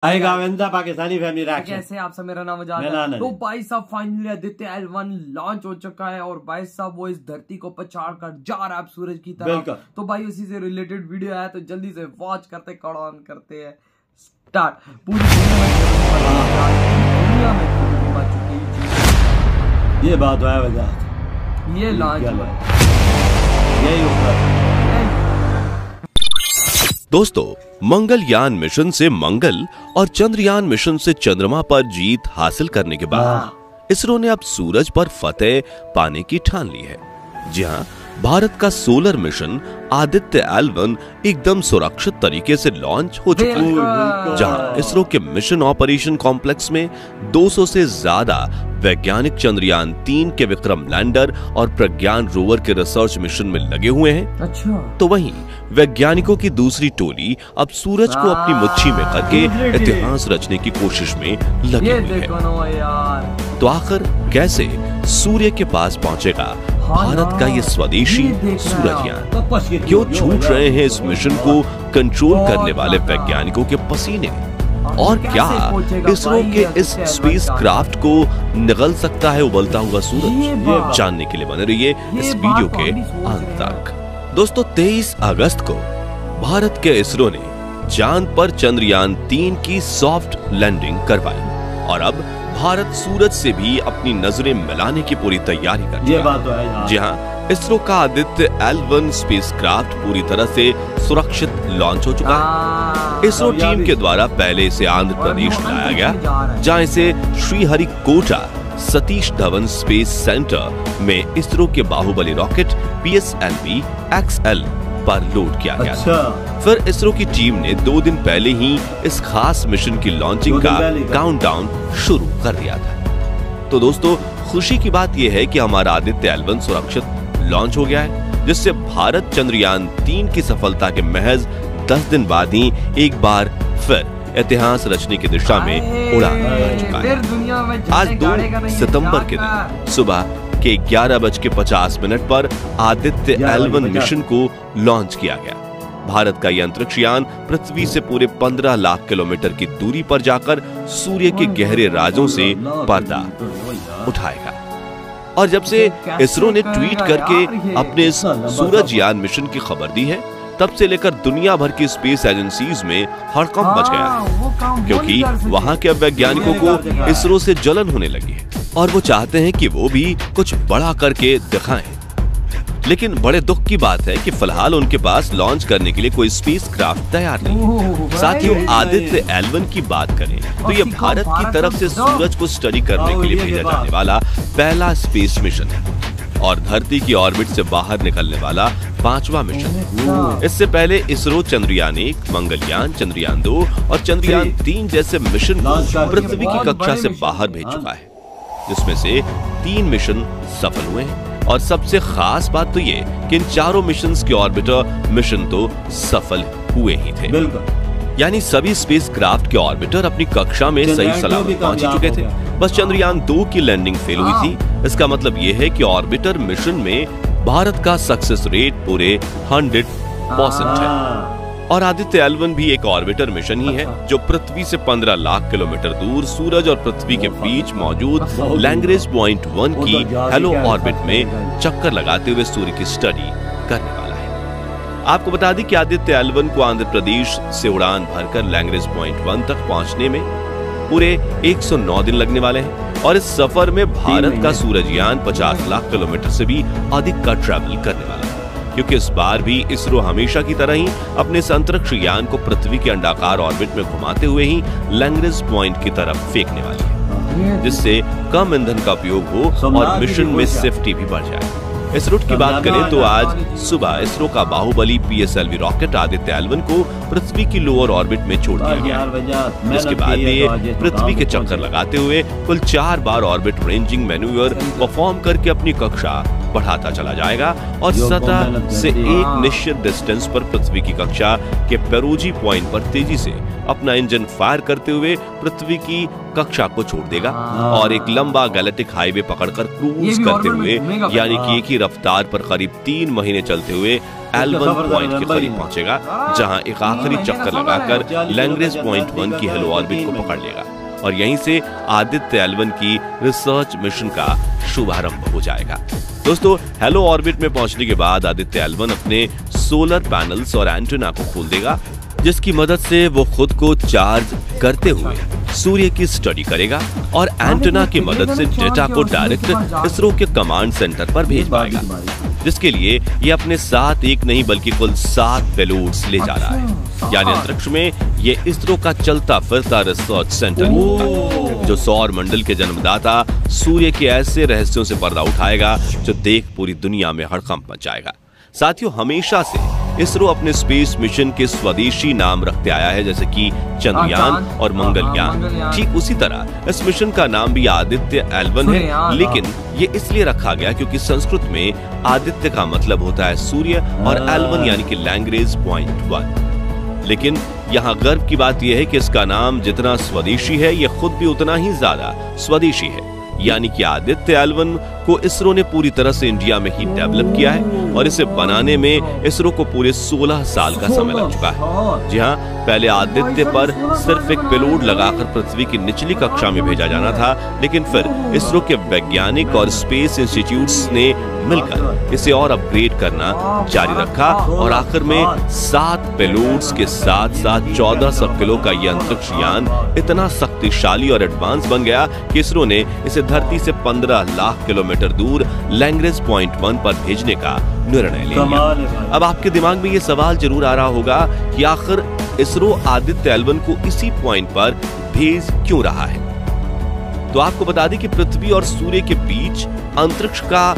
आएगा Pakistani family reaction. कैसे आप सब, मेरा नाम आजाद है। तो भाई साहब फाइनली आदित्य L1 लॉन्च हो चुका है और भाई साहब वो इस धरती को पछाड़ कर जा रहा है सूरज की तरफ। तो भाई उसी से रिलेटेड वीडियो है, तो जल्दी से वॉच करते ऑन करते हैं स्टार्ट। पूरी दुनिया में ये बात है वजह, ये लॉन्च दोस्तों, मंगलयान मिशन से मंगल और चंद्रयान मिशन से चंद्रमा पर जीत हासिल करने के बाद इसरो ने अब सूरज पर फतेह पाने की ठान ली है। जी हां, भारत का सोलर मिशन आदित्य L1 एकदम सुरक्षित तरीके से लॉन्च हो चुका है, जहां इसरो के मिशन ऑपरेशन कॉम्प्लेक्स में 200 से ज्यादा वैज्ञानिक चंद्रयान 3 के विक्रम लैंडर और प्रज्ञान रोवर के रिसर्च मिशन में लगे हुए हैं। अच्छा। तो वहीं वैज्ञानिकों की दूसरी टोली अब सूरज को अपनी मुट्ठी में करके इतिहास रचने की कोशिश में लगी हुई है। तो आखिर कैसे सूर्य के पास पहुंचेगा भारत का ये स्वदेशी सूरजयान? क्यों छूट रहे हैं इस मिशन को कंट्रोल करने वाले वैज्ञानिकों के पसीने? और क्या इसरो के इस स्पेस क्राफ्ट को निगल सकता है उबलता हुआ सूरज? जानने के लिए बने रहिए इस वीडियो के अंत तक। दोस्तों, 23 अगस्त को भारत के इसरो ने चांद पर चंद्रयान 3 की सॉफ्ट लैंडिंग करवाई और अब भारत सूरज से भी अपनी नजरें मिलाने की पूरी तैयारी कर रहा है। जी हाँ, इसरो का आदित्य L1 स्पेसक्राफ्ट पूरी तरह से सुरक्षित लॉन्च हो चुका है। इसरो टीम के द्वारा पहले इसे आंध्र प्रदेश लाया गया, जहां इसे श्रीहरिकोटा सतीश धवन स्पेस सेंटर में इसरो के बाहुबली रॉकेट PSLV XL पर लोड किया गया। फिर इसरो की टीम ने 2 दिन पहले ही इस खास मिशन की लॉन्चिंग का काउंटडाउन शुरू कर दिया था। तो दोस्तों, खुशी की बात यह है कि हमारा आदित्य L1 सुरक्षित लॉन्च हो गया है, जिससे भारत चंद्रयान 3 की सफलता के महज 10 दिन बाद ही एक बार फिर इतिहास रचने की दिशा में उड़ान भर चुका है। आज 2 सितंबर के दिन सुबह के 11:50 पर आदित्य L1 मिशन को लॉन्च किया गया। भारत का यह अंतरिक्ष यान पृथ्वी से पूरे 15 लाख किलोमीटर की दूरी पर जाकर सूर्य के गहरे राजों से पर्दा उठाएगा। और जब से इसरो ने ट्वीट करके अपने इस सूरजयान मिशन की खबर दी है, तब से लेकर दुनिया भर की स्पेस एजेंसीज में हड़कंप मच गया है, क्योंकि वहां के वैज्ञानिकों को इसरो से जलन होने लगी है और वो चाहते हैं कि वो भी कुछ बड़ा करके दिखाएं। लेकिन बड़े दुख की बात है कि फिलहाल उनके पास लॉन्च करने के लिए कोई स्पेसक्राफ्ट तैयार नहीं है। साथियों, आदित्य L1 की बात करें तो ये भारत की तरफ से सूरज को स्टडी करने के लिए भेजा जाने वाला पहला स्पेस मिशन है और धरती की ऑर्बिट से बाहर निकलने वाला 5वां मिशन है। इससे पहले इसरो चंद्रयान 1, मंगलयान, चंद्रयान 2 और चंद्रयान 3 जैसे मिशन को पृथ्वी की कक्षा से बाहर भेज चुका है, जिसमें से 3 मिशन सफल हुए हैं। और सबसे खास बात तो ये कि इन चारों मिशंस के ऑर्बिटर मिशन तो सफल हुए ही थे। यानी सभी स्पेसक्राफ्ट के ऑर्बिटर अपनी कक्षा में सही सलामत पहुंच चुके थे। बस चंद्रयान 2 की लैंडिंग फेल हुई थी। इसका मतलब ये है कि ऑर्बिटर मिशन में भारत का सक्सेस रेट पूरे 100% है। और आदित्य L1 भी एक ऑर्बिटर मिशन ही है, जो पृथ्वी से 15 लाख किलोमीटर दूर सूरज और पृथ्वी के बीच मौजूद लैग्रेंज पॉइंट 1 की हेलो ऑर्बिट में चक्कर लगाते हुए सूर्य की स्टडी करने वाला है। आपको बता दें कि आदित्य L1 को आंध्र प्रदेश से उड़ान भरकर लैग्रेंज पॉइंट 1 तक पहुंचने में पूरे 109 दिन लगने वाले हैं और इस सफर में भारत का सूरजयान 50 लाख किलोमीटर से भी अधिक का ट्रैवल करने वाला है, क्योंकि इस बार भी इसरो हमेशा की तरह ही अपने इस अंतरिक्ष यान को पृथ्वी के अंडाकार ऑर्बिट में घुमाते हुए ही लैग्रेंज पॉइंट की तरफ फेंकने वाली है, जिससे कम ईंधन का उपयोग हो और मिशन में सेफ्टी भी बढ़ जाए। इस रूट की बात करें तो आज सुबह इसरो का Baahubali PSLV rocket Aditya L1 को पृथ्वी की लोअर ऑर्बिट में छोड़ दिया गया। इसके बाद ये पृथ्वी के चक्कर लगाते हुए कुल 4 बार ऑर्बिट रेंजिंग मैन्यूवर परफॉर्म करके अपनी कक्षा बढ़ाता चला जाएगा और सतह से एक निश्चित डिस्टेंस पर पृथ्वी की कक्षा के पेरोजी पॉइंट पर तेजी से अपना इंजन फायर करते हुए पृथ्वी की कक्षा को छोड़ देगा और एक लंबा गैलेक्टिक हाईवे पकड़कर क्रूज करते हुए यानी कि एक ही रफ्तार पर करीब 3 महीने चलते हुए एल1 पॉइंट के करीब पहुंचेगा, जहां एक आखिरी चक्कर लगाकर लैंग्रेज पॉइंट 1 की हेलो ऑर्बिट को पकड़ लेगा और यहीं से आदित्य एल1 की रिसर्च मिशन का शुभारंभ हो जाएगा। दोस्तों, हेलो ऑर्बिट में पहुंचने के बाद आदित्य एल1 अपने सोलर पैनल्स और एंटेना को खोल देगा, जिसकी मदद से वो खुद को चार्ज करते हुए सूर्य की स्टडी करेगा और एंटेना की मदद से डेटा को डायरेक्ट इसरो के कमांड सेंटर पर भेज पाएगा, जिसके लिए ये अपने साथ एक नहीं बल्कि कुल 7 पेलोड्स ले जा रहा है। यानी अंतरिक्ष में ये इसरो का चलता फिरता रिसर्च सेंटर होगा, जो सौर मंडल के जन्मदाता सूर्य के ऐसे रहस्यों से पर्दा उठाएगा जो देख पूरी दुनिया में हड़कंप मचाएगा। साथियों, हमेशा से इसरो अपने स्पेस मिशन के स्वदेशी नाम रखते आया है, जैसे कि चंद्रयान और मंगलयान। ठीक उसी तरह इस मिशन का नाम भी आदित्य एल1 है, लेकिन ये इसलिए रखा गया क्योंकि संस्कृत में आदित्य का मतलब होता है सूर्य और एल1 यानी कि लैंग्रेज पॉइंट 1। लेकिन यहाँ गर्व की बात यह है कि इसका नाम जितना स्वदेशी है, ये खुद भी उतना ही ज्यादा स्वदेशी है। यानी कि आदित्य एल1 को इसरो ने पूरी तरह से इंडिया में ही डेवलप किया है और इसे बनाने में इसरो को पूरे 16 साल का समय लग चुका है। जी हाँ, पहले आदित्य पर सिर्फ एक पेलोड लगाकर पृथ्वी की निचली कक्षा में भेजा जाना था, लेकिन फिर इसरो के वैज्ञानिक और स्पेस इंस्टीट्यूट्स ने मिलकर इसे और अपग्रेड करना जारी रखा और आखिर में 7 पेलोड्स के साथ साथ 1400 किलो का यह अंतरिक्ष यान इतना शक्तिशाली और एडवांस बन गया कि इसरो ने इसे धरती से 15 लाख किलोमीटर दूर लैंग्रेज पॉइंट 1 पर भेजने का निर्णय ले लिया। अब आपके दिमाग में ये सवाल जरूर आ रहा होगा कि आखिर इसरो आदित्य एल1 को इसी पॉइंट पर भेज क्यों रहा है। तो आपको बता दें कि पृथ्वी और सूर्य के बीच अंतरिक्ष का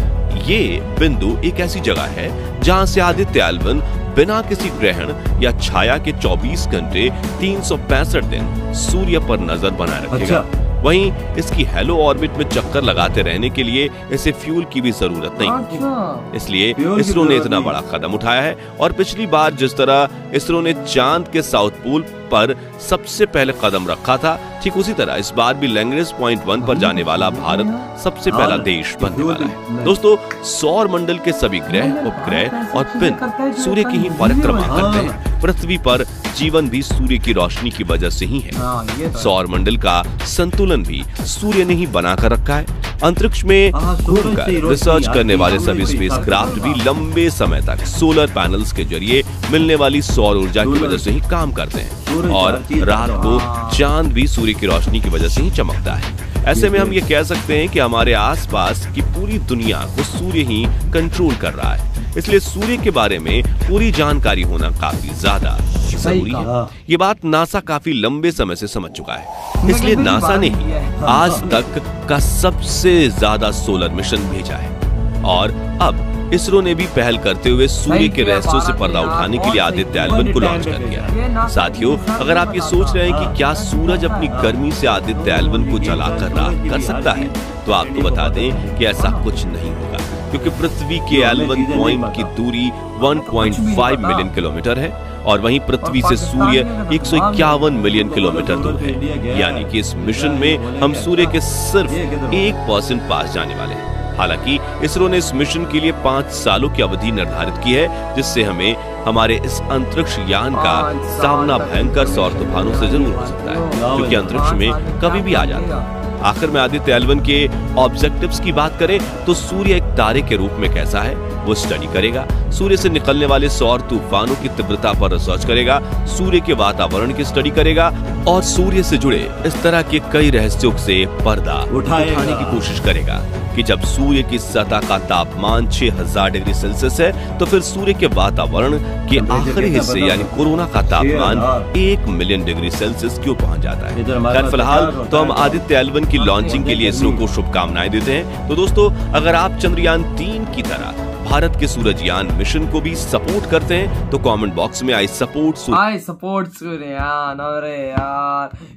ये बिंदु एक ऐसी जगह है जहां से आदित्य एल1 बिना किसी ग्रहण या छाया के 24 घंटे 365 दिन सूर्य पर नजर बनाए रखेगा। वहीं इसकी हेलो ऑर्बिट में चक्कर लगाते रहने के लिए इसे फ्यूल की भी जरूरत नहीं, इसलिए इसरो ने इतना बड़ा कदम उठाया है। और पिछली बार जिस तरह इसरो ने चांद के साउथ पोल पर सबसे पहले कदम रखा था, ठीक उसी तरह इस बार भी लैंग्रेज पॉइंट 1 पर जाने वाला भारत सबसे पहला देश बनने वाला है। दोस्तों, सौर मंडल के सभी ग्रह, उपग्रह और पिंड सूर्य की ही परिक्रमा करते हैं। पृथ्वी पर जीवन भी सूर्य की रोशनी की वजह से ही है। सौर मंडल का संतुलन भी सूर्य ने ही बनाकर रखा है। अंतरिक्ष में घूमकर रिसर्च करने वाले सभी स्पेसक्राफ्ट भी लंबे समय तक सोलर पैनल्स के जरिए मिलने वाली सौर ऊर्जा की वजह से ही काम करते हैं और रात को चांद भी सूर्य की रोशनी की वजह से ही चमकता है। ऐसे में हम ये कह सकते हैं कि हमारे आसपास की पूरी दुनिया को सूर्य ही कंट्रोल कर रहा है। इसलिए सूर्य के बारे में पूरी जानकारी होना काफी ज्यादा जरूरी है। ये बात नासा काफी लंबे समय से समझ चुका है, इसलिए नासा ने ही आज तक का सबसे ज्यादा सोलर मिशन भेजा है और अब इसरो ने भी पहल करते हुए सूर्य के रहस्यों से पर्दा उठाने के लिए आदित्य एल1 को लॉन्च कर दिया। साथियों, अगर आप ये सोच रहे हैं कि क्या सूरज अपनी गर्मी से आदित्य एल1 को जलाकर राख कर सकता है, तो आपको बता दें कि ऐसा कुछ नहीं होगा, क्योंकि पृथ्वी के एल1 पॉइंट की दूरी 1.5 मिलियन किलोमीटर है और वहीं पृथ्वी से सूर्य 151 मिलियन किलोमीटर दूर है। यानी कि इस मिशन में हम सूर्य के सिर्फ 1% पास जाने वाले हैं। हालांकि इसरो ने इस मिशन के लिए 5 सालों की अवधि निर्धारित की है, जिससे हमें हमारे इस अंतरिक्ष यान का सामना भयंकर सौर तूफानों से जरूर हो सकता है, क्योंकि अंतरिक्ष में कभी भी आ जाता है। आखिर में आदित्य एल1 के ऑब्जेक्टिव्स की बात करें तो सूर्य एक तारे के रूप में कैसा है वो स्टडी करेगा, सूर्य से निकलने वाले सौर तूफानों की तीव्रता पर रिसर्च करेगा, सूर्य के वातावरण की स्टडी करेगा और सूर्य से जुड़े इस तरह के कई रहस्यों से पर्दा उठाने की कोशिश करेगा कि जब सूर्य की सतह का तापमान 6000 डिग्री सेल्सियस है तो फिर सूर्य के वातावरण के आखिरी हिस्से यानी कोरोना का तापमान 1 मिलियन डिग्री सेल्सियस क्यों पहुंच जाता है। खैर, फिलहाल तो हम आदित्य एल1 की लॉन्चिंग के लिए इसरो को शुभकामनाएं देते हैं। तो दोस्तों, अगर आप चंद्रयान 3 की तरह भारत के सूरजयान मिशन को भी सपोर्ट करते हैं तो कमेंट बॉक्स में आई सपोर्ट सूर्ययान। अरे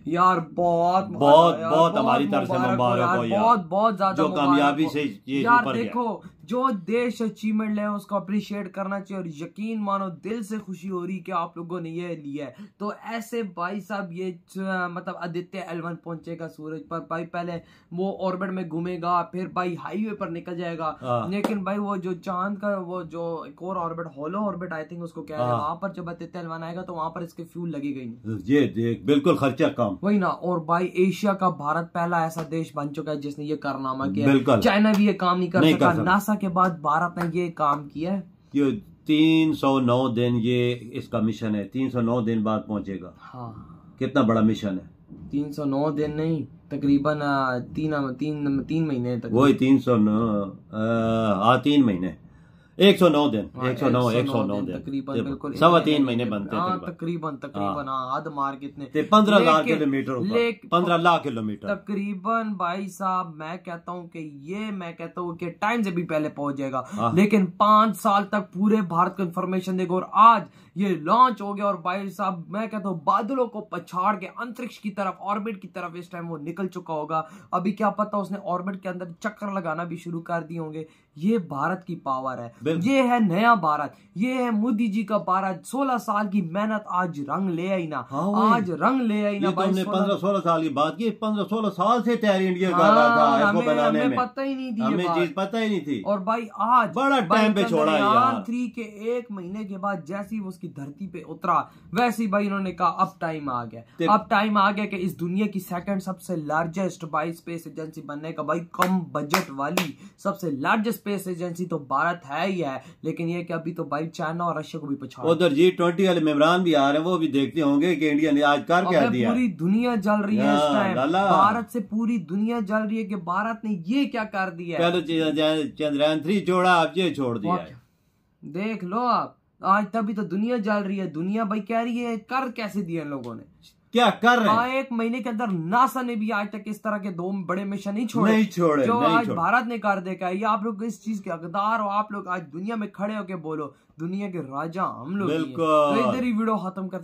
यार बहुत हमारी तरफ से मुबारक हो यार, बहुत ज्यादा जो कामयाबी से ये यार देखो जो देश अचीवमेंट ले उसको अप्रिशिएट करना चाहिए और यकीन मानो दिल से खुशी हो रही कि आप लोगों ने ये लिया है। तो ऐसे भाई साहब ये मतलब आदित्य L1 पहुंचेगा सूरज पर भाई, पहले वो ऑर्बिट में घूमेगा, फिर भाई हाईवे पर निकल जाएगा, लेकिन भाई वो जो चांद का वो जो एक और orbit halo orbit I think उसको कह रहे हैं, वहां पर जब आदित्य L1 आएगा तो वहां पर इसके फ्यूल लगेगा ही नहीं। ये देख बिल्कुल खर्चा कम, वही ना। और भाई एशिया का भारत पहला ऐसा देश बन चुका है जिसने ये कारनामा किया। चाइना भी ये काम नहीं कर सका, नासा के बाद भारत ने ये काम किया है। 309 दिन ये इसका मिशन है, 309 दिन बाद पहुंचेगा। हाँ, कितना बड़ा मिशन है। 309 दिन नहीं, तकरीबन 3 महीने तक। वही 309 3 महीने 109 दिन, 109 दिन तकरीबन, बिल्कुल 3.25 महीने बनते हैं तकरीबन आध मार कितने 15,000 किलोमीटर, 15 लाख किलोमीटर तकरीबन। भाई साहब मैं कहता हूँ कि टाइम से भी पहले पहुंच जाएगा, लेकिन 5 साल तक पूरे भारत को इंफॉर्मेशन देगा। और आज ये लॉन्च हो गया और भाई साहब मैं कहता हूँ बादलों को पछाड़ के अंतरिक्ष की तरफ, ऑर्बिट की तरफ इस टाइम वो निकल चुका होगा। अभी क्या पता उसने ऑर्बिट के अंदर चक्कर लगाना भी शुरू कर दिए होंगे। ये भारत की पावर है, ये है नया भारत, ये है मोदी जी का भारत। 16 साल की मेहनत आज रंग ले आई ना, आज रंग ले आई ना। भाई 15-16 साल की बात की, 15-16 साल से तैयारी इंडिया कर रहा था इसको बनाने में, पता ही नहीं थी, हमें चीज पता ही नहीं थी। और भाई आज बड़ा टाइम पे छोड़ा यार। 3 के 1 महीने के बाद जैसी वो उसकी धरती पे उतरा, वैसे भाई इन्होंने कहा अब टाइम आ गया, अब टाइम आ गया कि इस दुनिया की सेकंड सबसे लार्जेस्ट भाई स्पेस एजेंसी बनने का। भाई कम बजट वाली सबसे लार्जेस्ट स्पेस एजेंसी तो भारत है ही है, लेकिन ये कि अभी तो भाई चाइना और रशिया को भी पछाड़। उधर G20 वाले मेहमान भी आ रहे हैं, वो भी देखते होंगे कि इंडिया ने आज कर क्या दिया। पूरी दुनिया जल रही है इस टाइम, भारत से पूरी दुनिया जल रही है कि भारत ने ये क्या कर दिया। पहले चंद्रयान 3 छोड़ा, अब ये छोड़ दिया है। देख लो आप, आज तभी तो दुनिया जल रही है। दुनिया भाई कह रही है कर कैसे दिया इन लोगों ने, क्या कर रहे हैं। 1 महीने के अंदर नासा ने भी आज तक इस तरह के 2 बड़े मिशन नहीं छोड़े जो आज भारत ने कर देखा है। ये आप लोग इस चीज के हकदार हो, आप लोग आज दुनिया में खड़े होके बोलो दुनिया के राजा हम लोग। तो इधर ही वीडियो खत्म करते।